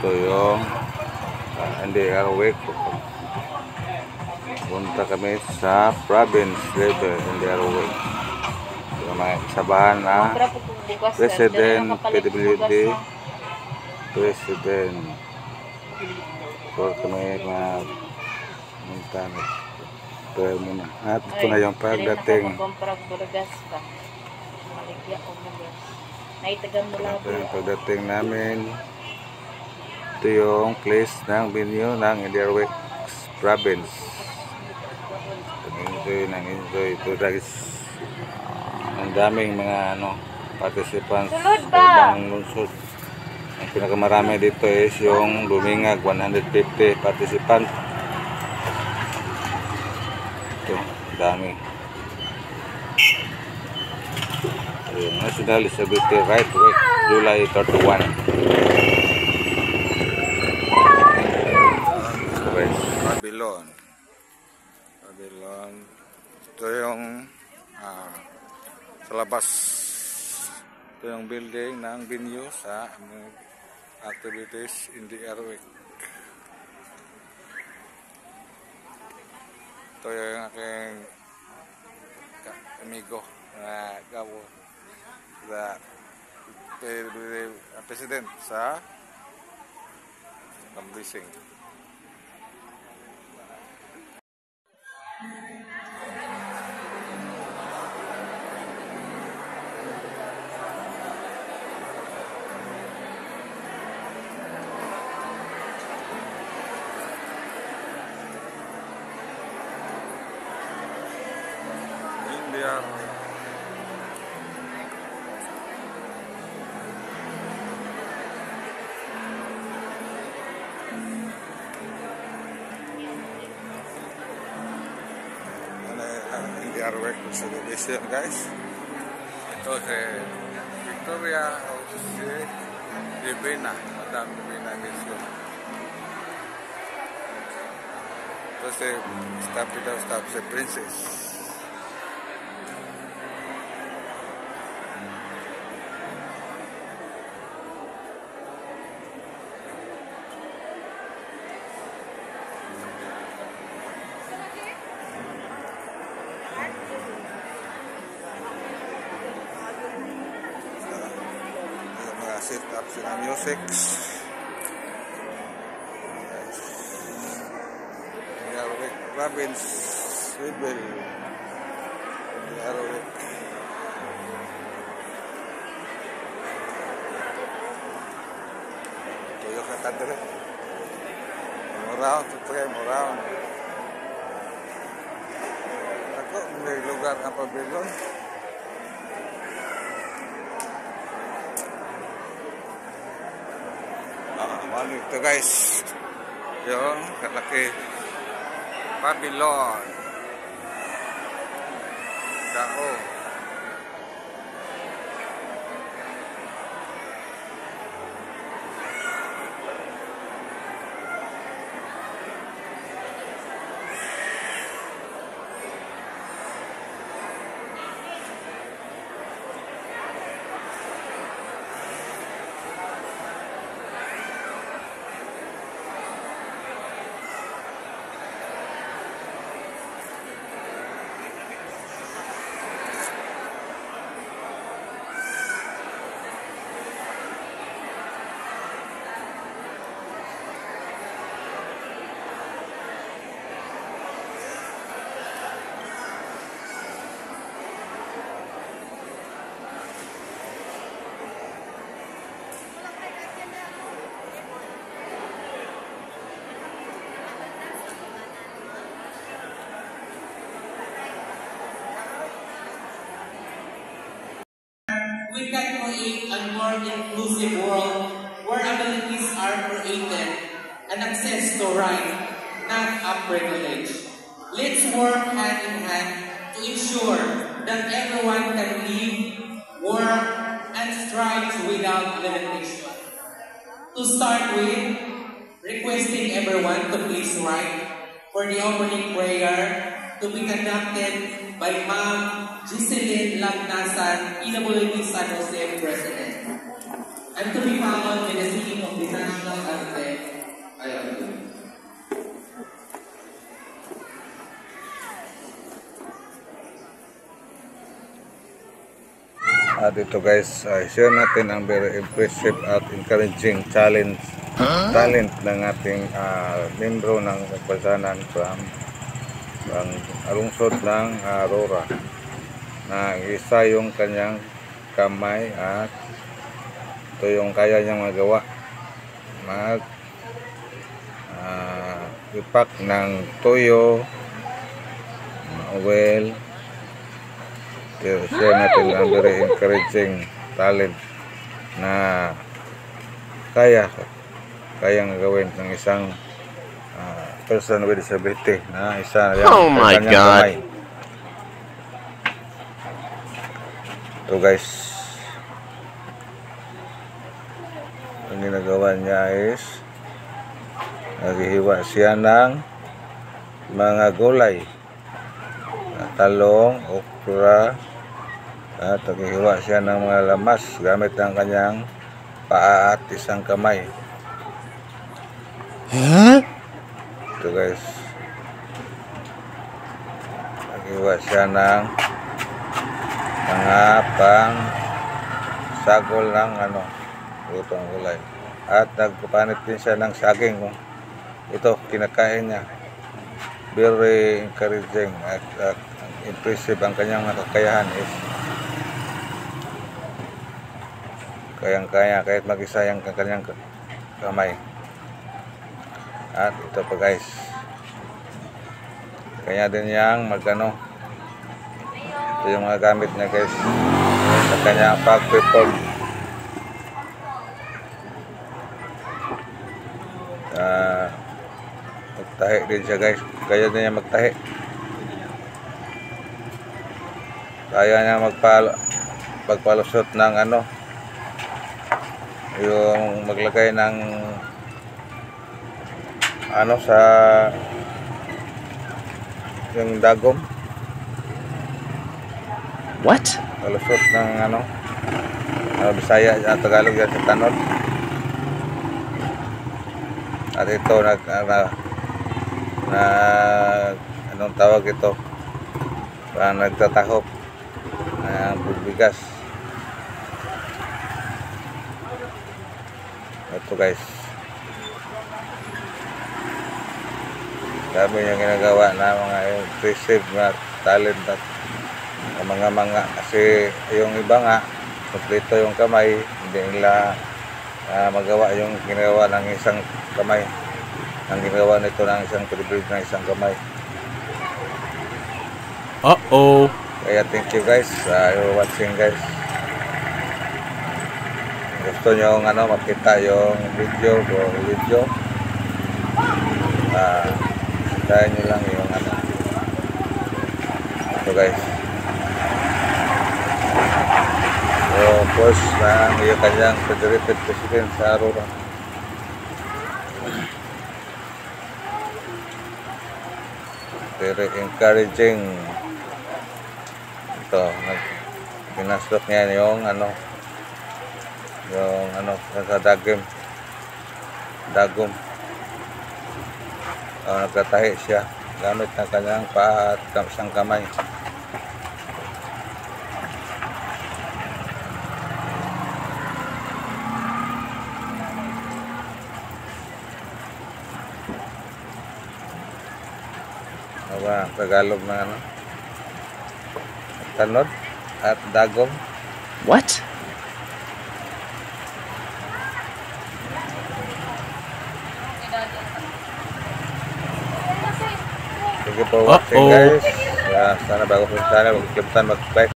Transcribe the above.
Ito yung NDR Week. Punta kami sa province level NDR Week. Yung mga kasabahan na President, PWD, President. So kami magpunta prayer muna. At ito na yung pagdating. Ito yung pagdating namin. Ito yung place ng venue ng NDR Week province. Enjoy ito guys. Ang daming mga participants sa ibang lungsod. Ang pinakamarami dito is yung Lumingag, 150 participants. Ito, dami. Yung National Disability Rights Week, July 31. Babylon. Ito yung sa labas. Ito yung building ng venue sa activities in the NDR Week. Ito yung aking amigo na gawo sa president sa Kambising. NDR Week celebration guys. Ito si Victoria o si Divina, Madam Divina Gisyo. Ito si staff si Princess. Set up sila music. NDR Week province level NDR Week. Tuyo ka kadre. Moraw, tutugay moraw. Ako may lugar na pabelon. Ito guys, yung kalaki Babylon Dao. We can create a more inclusive world where abilities are created and access to rights, not a privilege. Let's work hand in hand to ensure that everyone can live, work, and strive without limitation. To start with, requesting everyone to please rise for the opening prayer to be conducted by Ma'am Giseline Lagnasan, PWD San Jose President. and to be followed by the singing of the national anthem. I am you. At ito guys, share natin ang very impressive at encouraging talent ng ating membro ng Pagpasanan from lungsod ng Aurora, na isa yung kanyang kamay at ito yung kaya niyang magawa, ipak ng toyo, oil. Share natin ang very encouraging talent na kayang gawin ng isang person with disability, na isa Oh my God. kamay. Ito guys, ang ginagawa niya is naghihiwa siya ng mga gulay, talong, okra, at naghihiwa siya ng mga lamas gamit ang kanyang paa at isang kamay. Ito guys, naghihiwa siya ng mga pang sagol ng lutong gulay, at nagpapanit din siya ng saging. Ito kinakain niya. Very encouraging at impressive ang kanyang kakayahan is kayang-kaya kahit mag-isa yung kanyang kamay. At ito pa guys, kaya din yang ito yung mga gamit niya guys sa kanyang pag-perform. Magtahi din siya guys, kaya din niya magtahi, kaya niya magpalusot ng yung maglagay ng sa yung dagom. What? Palusot ng Bisaya at Tagalog yan sa tanod. At ito anong tawag ito? Parang nagtatahop ng bigas. Ito guys, dami niyang ginagawa na mga impressive na talent at mga kasi yung iba nga kompleto yung kamay, hindi nila magawa yung ginagawa ng isang kamay. Ang ginagawa nito ng isang privilege ng isang kamay. Kaya thank you guys, you're watching guys. Gusto nyo makita yung video, tayo nyo lang yung ito guys. So post ng yung kanyang federated president sa Aurora. Very encouraging. Ito, pinaslot niya yung sa dagom. Nagtatahi siya gamit ng kanyang paa at isang kamay. Tagalog na tanod at dagom. What? Thank you for watching guys. Sana bago po sana, huwag kalimutan mag-like.